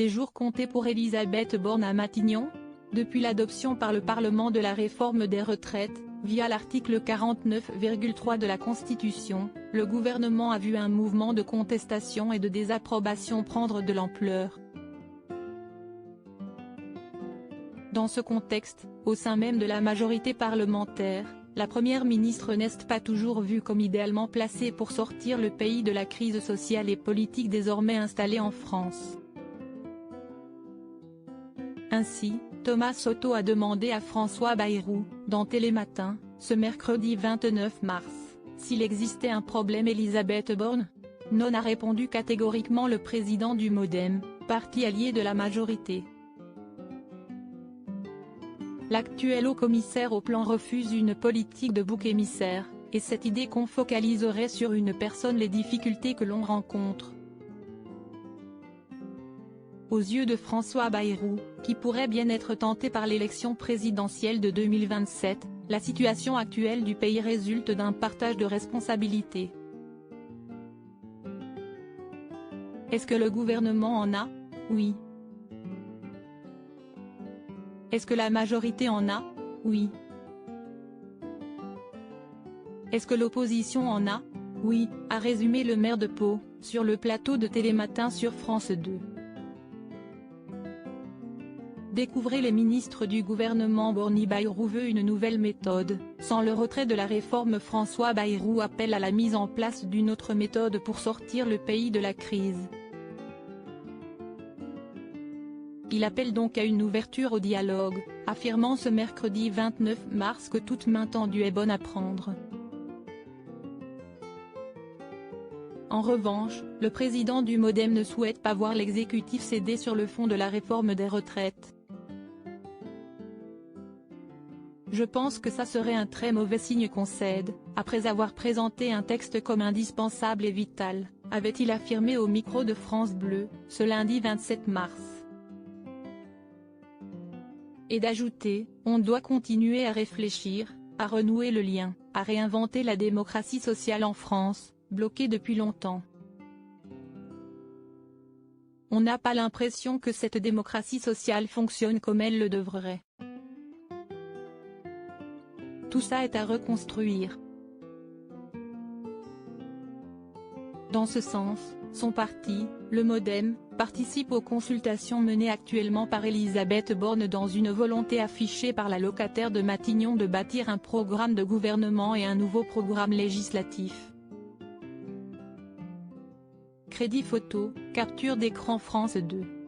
Des jours comptés pour Elisabeth Borne à Matignon? Depuis l'adoption par le Parlement de la réforme des retraites, via l'article 49,3 de la Constitution, le gouvernement a vu un mouvement de contestation et de désapprobation prendre de l'ampleur. Dans ce contexte, au sein même de la majorité parlementaire, la première ministre n'est pas toujours vue comme idéalement placée pour sortir le pays de la crise sociale et politique désormais installée en France. Ainsi, Thomas Soto a demandé à François Bayrou, dans Télématin, ce mercredi 29 mars, s'il existait un problème Elisabeth Borne. Non, a répondu catégoriquement le président du MoDem, parti allié de la majorité. L'actuel haut-commissaire au plan refuse une politique de bouc émissaire, et cette idée qu'on focaliserait sur une personne les difficultés que l'on rencontre. Aux yeux de François Bayrou, qui pourrait bien être tenté par l'élection présidentielle de 2027, la situation actuelle du pays résulte d'un partage de responsabilités. Est-ce que le gouvernement en a? Oui. Est-ce que la majorité en a? Oui. Est-ce que l'opposition en a? Oui, a résumé le maire de Pau, sur le plateau de Télématin sur France 2. Découvrez les ministres du gouvernement Borne. Bayrou veut une nouvelle méthode. Sans le retrait de la réforme, François Bayrou appelle à la mise en place d'une autre méthode pour sortir le pays de la crise. Il appelle donc à une ouverture au dialogue, affirmant ce mercredi 29 mars que toute main tendue est bonne à prendre. En revanche, le président du MoDem ne souhaite pas voir l'exécutif céder sur le fond de la réforme des retraites. Je pense que ça serait un très mauvais signe qu'on cède, après avoir présenté un texte comme indispensable et vital, avait-il affirmé au micro de France Bleu, ce lundi 27 mars. Et d'ajouter, on doit continuer à réfléchir, à renouer le lien, à réinventer la démocratie sociale en France, bloquée depuis longtemps. On n'a pas l'impression que cette démocratie sociale fonctionne comme elle le devrait. Tout ça est à reconstruire. Dans ce sens, son parti, le MoDem, participe aux consultations menées actuellement par Elisabeth Borne dans une volonté affichée par la locataire de Matignon de bâtir un programme de gouvernement et un nouveau programme législatif. Crédit photo, capture d'écran France 2.